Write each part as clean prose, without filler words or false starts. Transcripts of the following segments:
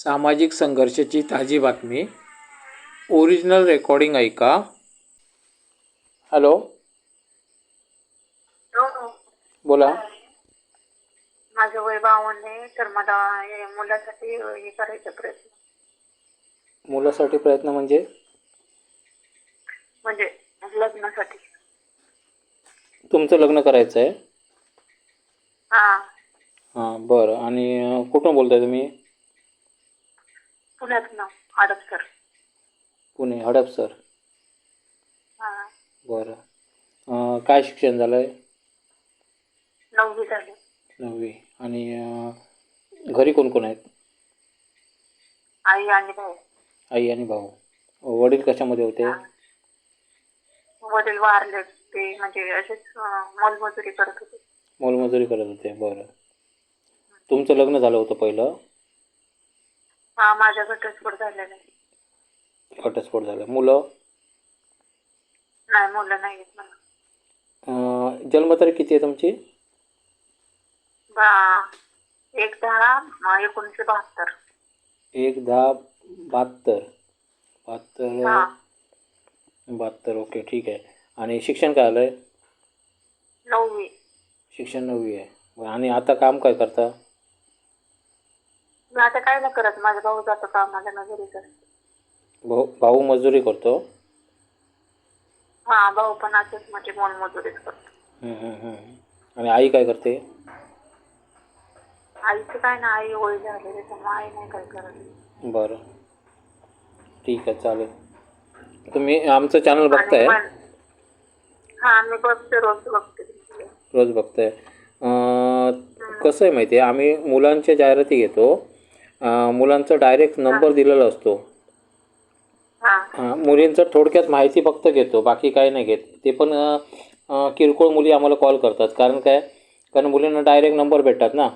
सामाजिक संघर्षाची ताजी बातमी. ओरिजिनल रेकॉर्डिंग ऐका. हॅलो, हो. बोला. माझं वय 52 आहे, तर मला मुलासाठी हे करायचा प्रयत्न, मुलासाठी प्रयत्न म्हणजे म्हणजे लग्नासाठी. तुमचं लग्न करायचं आहे? हा, हां, बरं. आणि कुठून बोलताय तुम्ही? पुण्यातनं हडपसर. पुणे, हडपसर. हा, बरं. काय शिक्षण झालं आहे? 9वी झाली. 9वी. आणि घरी कोण कोण आहेत? आई आणि भाऊ. आई आणि भाऊ. वडील कशामध्ये होते? हा. वडील वारले, ते म्हणजे असेच मोलमजुरी करत होते. मोलमजुरी करत होते. बरं. तुमचं लग्न झालं होतं पहिलं? हा, माझ्या घटस्फोट झालेला आहे. घटस्फोट झाला. मुलं? नाही, मुलं नाही आहेत मला. जन्मतारीख किती आहे तुमची? 1/10/1972. 1/10/72. 72. हा, 72. ओके, ठीक आहे. आणि शिक्षण काय आलं आहे? 9वी. शिक्षण 9वी आहे. आणि आता काम काय करता? मी आता काय नाही करत, माझा भाऊ जातो कामाला, मी घरीच असते. भाऊ मजुरी करतो? हा, भाऊ पण असंच म्हणजे मोलमजुरीच करतो. आणि आई काय करते? आईचं काय ना, आई वय झाले त्याच्यामुळे आई नाही काय करत. बरं, ठीक आहे, चालेल. तुम्ही आमचं चॅनल बघताय? हा, मी बघते, रोज बघते. रोज बघताय. कसं आहे माहिती आहे, आम्ही मुलांच्या जाहिराती घेतो. मुलांचा डायरेक्ट नंबर दिलेला असतो. मुलींचं थोडक्यात माहिती फक्त घेतो, बाकी काही नाही घेत. ते पण किरकोळ मुली आम्हाला कॉल करतात. कारण मुलींना डायरेक्ट नंबर भेटतात ना,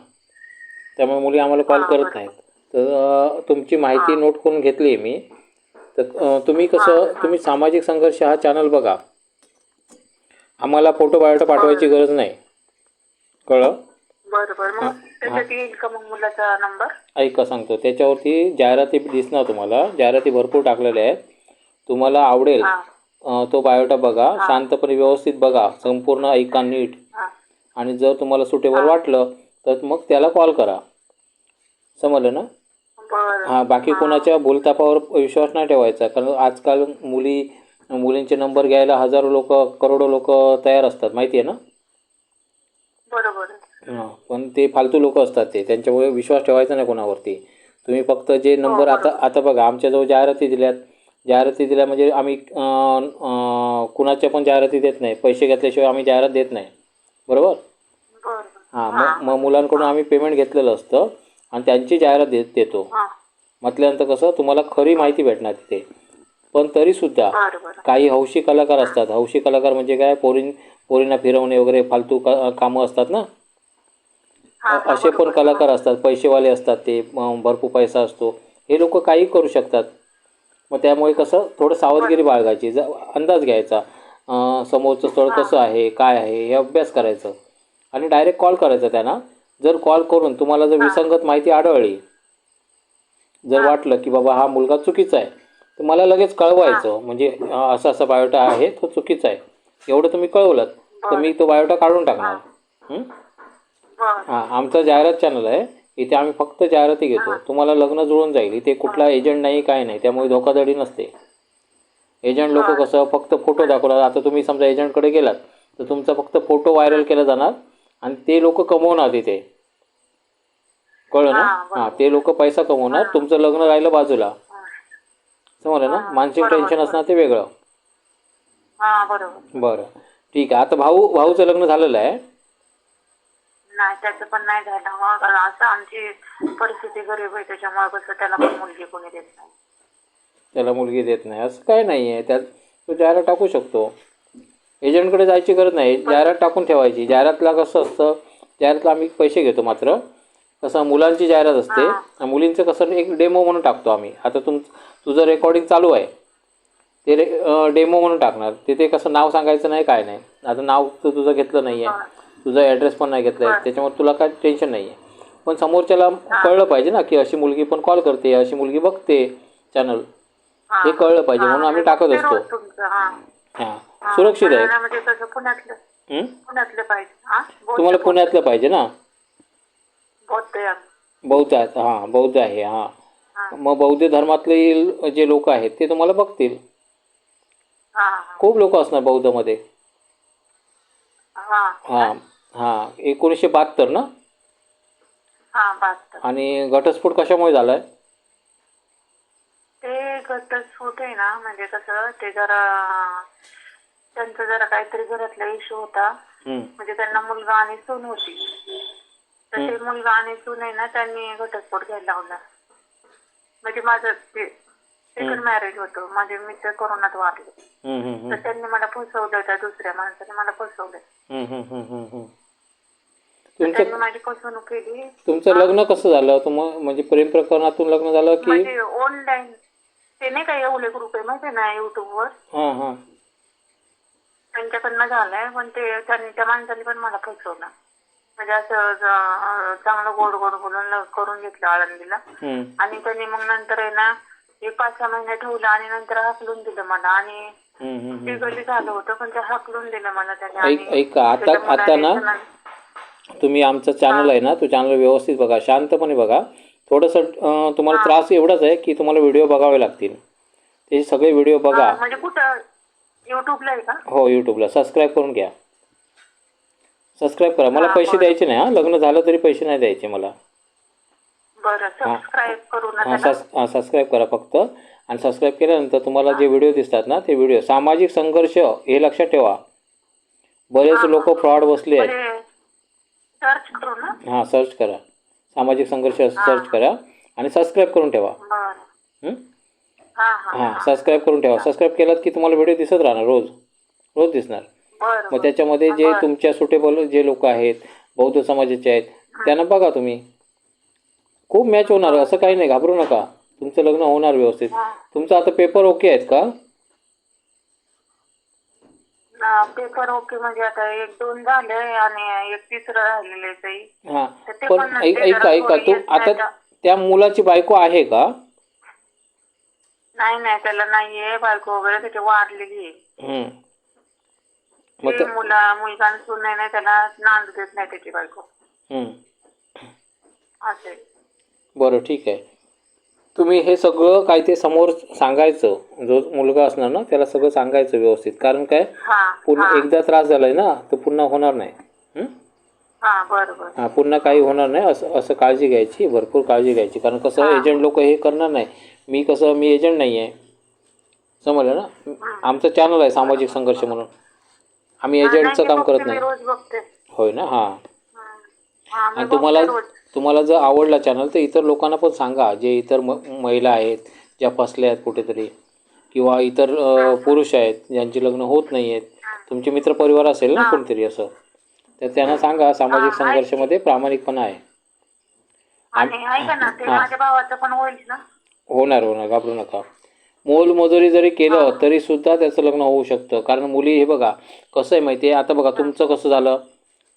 त्यामुळे मुली आम्हाला कॉल करत नाहीत. तर तुमची माहिती नोट करून घेतली आहे मी. तर तुम्ही सामाजिक संघर्ष हा चॅनल बघा. आम्हाला फोटो बायोटा पाठवायची गरज नाही, कळलं? बरं. मग त्याच्यात येईल का मग मुलाचा नंबर? ऐका, सांगतो. त्याच्यावरती जाहिराती दिसणार तुम्हाला. जाहिराती भरपूर टाकलेल्या आहेत. तुम्हाला आवडेल तो बायोटा बघा. शांतपणे व्यवस्थित बघा, संपूर्ण ऐका नीट. आणि जर तुम्हाला सुटेबल वाटलं तर मग त्याला कॉल करा. समजलं ना? हां, बाकी कोणाच्या बोलतापावर विश्वास नाही ठेवायचा. कारण आजकाल मुलींचे नंबर घ्यायला हजारो लोक, करोडो लोक तयार असतात, माहिती आहे ना? बरोबर. हां, पण ते फालतू लोक असतात. त्यांच्यामुळे विश्वास ठेवायचा नाही कोणावरती. तुम्ही फक्त जे नंबर आता बघा, आमच्याजवळ जाहिराती दिल्या म्हणजे आम्ही कुणाच्या पण जाहिराती देत नाही. पैसे घेतल्याशिवाय आम्ही जाहिरात देत नाही, बरोबर? हां, मग मुलांकडून आम्ही पेमेंट घेतलेलं असतं आणि त्यांची जाहिरात देतो. म्हटल्यानंतर कसं तुम्हाला खरी माहिती भेटणार तिथे. पण तरीसुद्धा काही हौशी कलाकार असतात. हौशी कलाकार म्हणजे काय, पोरींना फिरवणे वगैरे फालतू कामं असतात ना, असे पण कलाकार असतात. पैसेवाले असतात, ते भरपूर पैसा असतो. हे लोक काही करू शकतात. मग त्यामुळे कसं थोडं सावधगिरी बाळगायची, अंदाज घ्यायचा. समोरचं स्थळ कसं आहे, काय आहे, हे अभ्यास करायचं. आणि डायरेक्ट कॉल करायचा त्यांना. जर कॉल करून तुम्हाला जर विसंगत माहिती आढळली, जर वाटलं की बाबा हा मुलगा चुकीचा आहे, तर मला लगेच कळवायचं. म्हणजे असा बायोटा आहे, तो चुकीचा आहे, एवढं तुम्ही कळवलं तर मी तो बायोटा काढून टाकणार. हां, आमचा जाहिरात चॅनल आहे. इथे आम्ही फक्त जाहिराती घेतो. तुम्हाला लग्न जुळून जाईल. इथे कुठला एजंट नाही, काय नाही. त्यामुळे धोकाधडी नसते. एजंट लोक कसं फक्त फोटो दाखवतात. आता तुम्ही समजा एजंटकडे गेलात तर तुमचा फक्त फोटो व्हायरल केला जाणार आणि ते लोक कमवणार तिथे, कळलं ना? हां, ते लोक पैसा कमवणार, तुमचं लग्न राहिलं बाजूला. समजलं ना? मानसिक टेन्शन असणार ते वेगळं. बरं, ठीक आहे. आता भाऊचं लग्न झालेलं आहे? नाही, त्याचं पण नाही झालं. मग असं आमची परिस्थिती गरीब आहे, त्याच्यामुळे कसं त्याला पण मुलगी कोणी देत नाही. त्याला मुलगी देत नाही असं काय नाही आहे. त्यात तो जाहिरात टाकू शकतो. एजंटकडे जायची गरज नाही, जाहिरात टाकून ठेवायची. जाहिरातला कसं असतं, जाहिरातला आम्ही पैसे घेतो. मात्र कसं मुलांची जाहिरात असते, मुलींचं कसं एक डेमो म्हणून टाकतो आम्ही. आता तुझं रेकॉर्डिंग चालू आहे, ते डेमो म्हणून टाकणार. तिथे कसं नाव सांगायचं नाही, काय नाही. आता नाव तर तुझं घेतलं नाही आहे, तुझा ॲड्रेस पण नाही घेतला आहे, त्याच्यामुळे तुला काय टेन्शन नाही आहे. पण समोरच्याला कळलं पाहिजे ना की अशी मुलगी पण कॉल करते, अशी मुलगी बघते चॅनल, हा हे कळलं पाहिजे म्हणून आम्ही टाकत ते असतो. रोज तुमचं हा हां सुरक्षित आहे. मला म्हणजे कसं हं? पुण्यातलं पाहिजे. हा तुम्हाला पुण्यातलं पाहिजे ना? बौद्ध आहे. बौद्ध आहेत, हां बौद्ध आहे. हा. हां मग बौद्ध धर्मातले जे लोक आहेत ते तुम्हाला बघतील. हा खूप लोक असणार बौद्धमध्ये. हा हां हां 1972 ना? हा 72. आणि घटस्फोट कशामुळे झाला आहे? ते घटस्फोट आहे ना, म्हणजे कसं ते जरा त्यांचं जरा काहीतरी घरातला इश्यू होता. म्हणजे त्यांना मुलगा आणि सून होती. तर ते मुलगा आणि सून आहे ना, त्यांनी घटस्फोट घ्यायला लावला. म्हणजे माझं ते सेकंड मॅरेज होतं. माझे मित्र कोरोनात वारले. तर त्यांनी मला फसवलं, त्या दुसऱ्या माणसाने मला फसवलं. त्यांनी माझी फसवणूक केली. तुमचं लग्न कसं झालं? म्हणजे प्रेम प्रकरणातून लग्न झालं की? म्हणजे ऑनलाईन. ते नाही का एवढे ग्रुप आहे माहिती ना युट्यूबवर, त्यांच्याकडनं झालंय. पण ते त्या माणसाने पण मला फसवलं. म्हणजे असं चांगलं गोड गोड बोलून करून घेतलं आळंदीला. आणि त्यांनी मग नंतर आहे ना 5-6 महिने ठेवलं आणि नंतर हाकलून दिलं मला. आणि ते गली झालं होतं पण ते हाकलून दिलं मला त्याने. ऐका आता ना तुम्ही आमचा चॅनल आहे ना, तो चॅनल व्यवस्थित बघा, शांतपणे बघा. थोडंसं तुम्हाला त्रास एवढाच आहे की तुम्हाला व्हिडिओ बघावे लागतील. ते सगळे व्हिडिओ बघा. म्हणजे कुठं युट्यूबला आहे का? हो युट्यूबला. सबस्क्राईब करून घ्या. सबस्क्राईब करा. मला पैसे द्यायचे नाही. लग्न झालं तरी पैसे नाही द्यायचे मला. बरं सबस्क्राईब करू ना. सबस्क्राईब करा फक्त. आणि सबस्क्राईब केल्यानंतर तुम्हाला जे व्हिडिओ दिसतात ना ते व्हिडिओ सामाजिक संघर्ष हे लक्षात ठेवा. बरेच लोक फ्रॉड बसले आहेत. सर्च करू ना? हां सर्च करा. सामाजिक संघर्ष सर्च करा आणि सबस्क्राईब करून ठेवा. हां सबस्क्राईब करून ठेवा. सबस्क्राईब केलात की तुम्हाला व्हिडिओ दिसत राहणार, रोज दिसणार. मग त्याच्यामध्ये जे तुमच्या सुटेबल जे लोक आहेत, बौद्ध समाजाचे आहेत, त्यांना बघा तुम्ही. खूप मॅच होणार, असं काही नाही, घाबरू नका. तुमचं लग्न होणार व्यवस्थित. तुमचं आता पेपर ओके आहेत का? पेपर ओके म्हणजे आता 1-2 झाले आणि एक तिसरं राहिलेलं आहे. हां पण ऐका तू आता त्या मुलाची बायको आहे का? नाही त्याला नाहीये बायको वगैरे, त्याची वारलेली आहे. मग मुलगा सून नाही, त्याला नांद देत नाही त्याची बायको. असे. बरं ठीक आहे. तुम्ही हे सगळं काय ते समोर सांगायचं. जो मुलगा असणार ना त्याला सगळं सांगायचं व्यवस्थित. कारण काय पुन्हा एकदा त्रास झालाय ना तर पुन्हा होणार नाही. बरोबर. पुन्हा काही होणार नाही असं काळजी घ्यायची, भरपूर काळजी घ्यायची. कारण कसं एजंट लोक हे करणार नाही. मी एजंट नाही आहे, समजलं ना. आमचं चॅनल आहे सामाजिक संघर्ष म्हणून. आम्ही एजंटचं काम करत नाही. होय ना. आणि तुम्हाला जर आवडला चॅनल तर इतर लोकांना पण सांगा, जे इतर महिला आहेत ज्या फसल्या आहेत कुठेतरी, किंवा इतर पुरुष आहेत ज्यांची लग्न होत नाही आहेत. तुमचे मित्रपरिवार असेल ना कोणतरी असं, तर त्यांना सांगा सामाजिक संघर्षमध्ये प्रामाणिकपणा आहे. होणार, घाबरू नका. मोलमजुरी जरी केलं तरी सुद्धा त्याचं लग्न होऊ शकतं. कारण मुली, हे बघा कसं आहे माहिती आहे, आता बघा तुमचं कसं झालं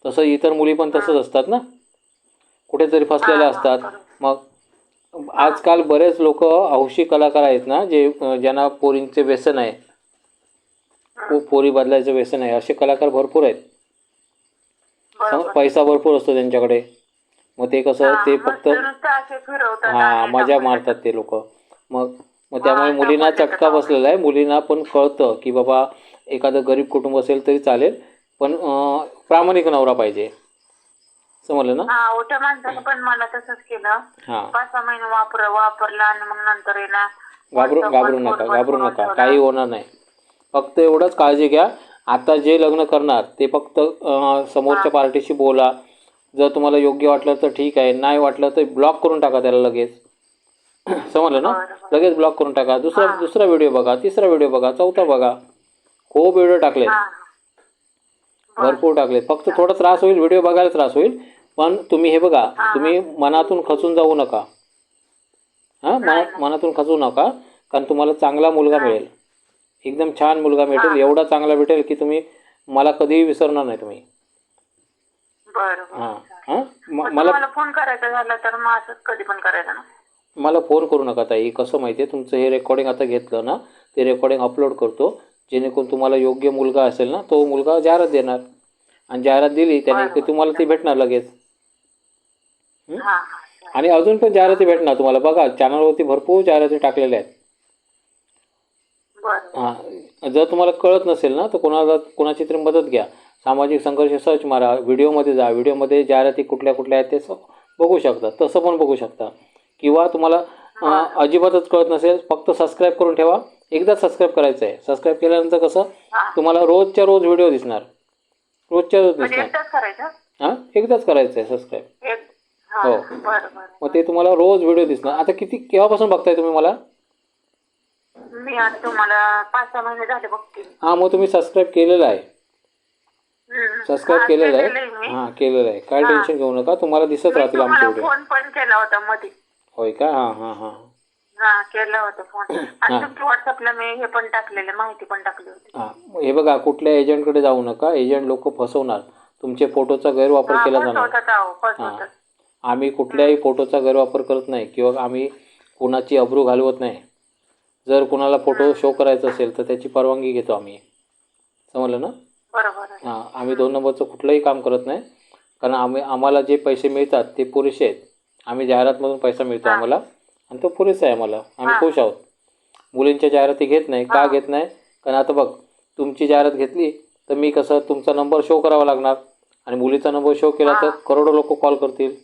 तसं इतर मुली पण तसंच असतात ना, कुठेतरी फसलेल्या असतात. मग आजकाल बरेच लोक हौशी कलाकार आहेत ना, ज्यांना पोरींचे व्यसन आहे, पोरी बदलायचं व्यसन आहे, असे कलाकार भरपूर आहेत. पैसा भरपूर असतो त्यांच्याकडे. मग ते कसं ते फक्त मजा मारतात ते लोक. मग त्यामुळे मुलींना चटका बसलेला आहे. मुलींना पण कळतं की बाबा एखादं गरीब कुटुंब असेल तरी चालेल, पण प्रामाणिक नवरा पाहिजे. समजलं ना. त्या माणसानं पण मला तसंच केलं. 5-6 महिने वापरला आणि मग नंतर आहे ना. घाबरू नका, काही होणार नाही. फक्त एवढंच काळजी घ्या. आता जे लग्न करणार ते फक्त समोरच्या पार्टीशी बोला. जर तुम्हाला योग्य वाटलं तर ठीक आहे, नाही वाटलं तर ब्लॉक करून टाका त्याला लगेच. समजलं ना. लगेच ब्लॉक करून टाका. दुसरा व्हिडिओ बघा, तिसरा व्हिडिओ बघा, चौथा बघा. खूप व्हिडिओ टाकलेत, भरपूर टाकलेत. फक्त थोडा त्रास होईल, व्हिडिओ बघायला त्रास होईल, पण तुम्ही हे बघा, तुम्ही मनातून खचून जाऊ नका. मनातून खचू नका. कारण तुम्हाला चांगला मुलगा मिळेल, एकदम छान मुलगा मिळेल. एवढा चांगला भेटेल की तुम्ही मला कधीही विसरणार नाही तुम्ही. बरं हां बरं. हां मग मला तुम्हाला फोन करायचा झाला तर मग असंच कधी पण करायचं ना? मला फोन करू नका ताई. कसं माहिती आहे, तुमचं हे रेकॉर्डिंग आता घेतलं ना, ते रेकॉर्डिंग अपलोड करतो. जेणेकरून तुम्हाला योग्य मुलगा असेल ना, तो मुलगा जाहिरात देणार आणि जाहिरात दिली त्याने बरं की बरं. तुम्हाला ती भेटणार लगेच. हं? हां हां चालेल. आणि अजून पण जाहिराती भेटणार तुम्हाला. बघा चॅनलवरती भरपूर जाहिराती टाकलेल्या आहेत. बरं हां जर तुम्हाला कळत नसेल ना, तर कोणाची तरी मदत घ्या. सामाजिक संघर्ष सर्च मारा, व्हिडिओमध्ये जा, व्हिडिओमध्ये जाहिराती कुठल्या कुठल्या आहेत ते बघू शकता. तसं पण बघू शकता. किंवा तुम्हाला अजिबातच कळत नसेल, फक्त सबस्क्राईब करून ठेवा. एकदा सबस्क्राईब करायचं आहे. सबस्क्राईब केल्यानंतर कसं हां. तुम्हाला रोजच्या रोज व्हिडिओ दिसणार. रोजच्या रोज म्हणजे दिसणार. एकदाच करायचं? हां एकदाच करायचं आहे सबस्क्राईब. एक हां हो. बरं बरं. मग ते तुम्हाला रोज व्हिडिओ दिसणार. आता केव्हापासून बघताय तुम्ही मला? मी आता तुम्हाला 5-6 महिने झाले बघते. हां मग तुम्ही सबस्क्राईब केलेलं आहे. सबस्क्राईब केलेलं आहे. केलंय मी. हां केलेलं आहे. काय हां. टेन्शन घेऊ नका. तुम्हाला दिसत मी राहतील आमचे तुम्हाला व्हिडिओ. फोन पण केला होता मध्ये. होय का? हां हां हां हां केला होता फोन. आणि हां तुमच्या व्हॉट्सअपला मी हे पण टाकलेलं, माहिती पण टाकली होती. हां हे बघा, कुठल्या एजंटकडे जाऊ नका. एजंट लोक फसवणार. तुमचे फोटोचा गैरवापर हां केला जाणार. फसवतात अहो, हां फसवतात. आम्ही कुठल्याही फोटोचा गैरवापर करत नाही किंवा आम्ही कोणाची अब्रू घालवत नाही. जर कोणाला फोटो शो करायचा असेल तर त्याची परवानगी घेतो आम्ही. समजलं ना? बरोबर आहे. हां आम्ही 2 नंबरचं कुठलंही काम करत नाही. कारण आम्हाला जे पैसे मिळतात ते पुरेसे आहेत. आम्ही जाहिरातमधून पैसा मिळतो आम्हाला आणि तो पुरेसा आहे आम्हाला. आम्ही खुश आहोत. मुलींच्या जाहिराती घेत नाही. का घेत नाही? कारण आता बघ, तुमची जाहिरात घेतली तर मी कसं तुमचा नंबर शो करावा लागणार आणि मुलीचा नंबर शो केला तर करोडो लोक कॉल करतील,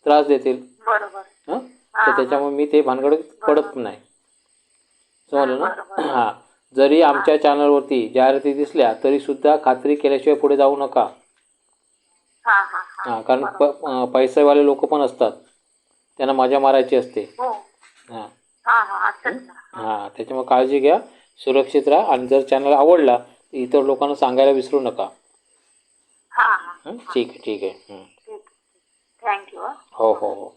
त्रास देतील. बरोबर. हां तर त्याच्यामुळे मी ते भानगडीत पडत नाही. समजलं ना? हां जरी आमच्या चॅनलवरती जाहिराती दिसल्या तरीसुद्धा खात्री केल्याशिवाय पुढे जाऊ नका. हां हां हां. हां कारण पैसेवाले लोक पण असतात. त्यांना मजा मारायची असते. हो. हां हां हां असतात ना. हां त्याच्यामुळे काळजी घ्या. सुरक्षित राहा आणि जर चॅनल आवडला तर इतर लोकांना सांगायला विसरू नका. हां हां. ठीक आहे ठीक आहे. ठीक. थँक्यू. हो हो हो.